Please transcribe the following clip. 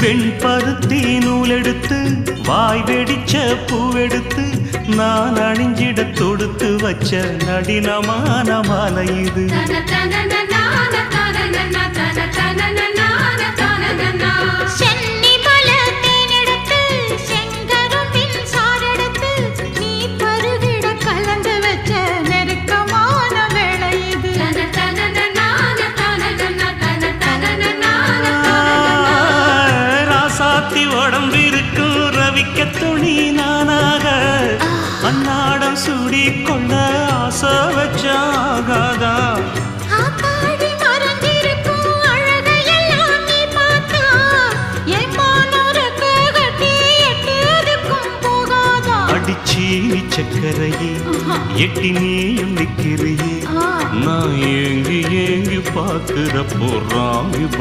வெண்பருத்தி நூலெடுத்து வாய் வெடிச்ச பூவெடுத்து நான் அணிஞ்சிட தொடுத்து வச்ச நடினமான மாலை இது. உடம்பிருக்கும் ரவிக்க துணி நானாக அன்னாடம் சூடி கொள்ள ஆசை வச்சாகாதா. அடிச்சி சக்கரையே எட்டி நீயும் நிக்கிறியே நான் ஏங்கி ஏங்கி பார்க்கிற போறாங்க.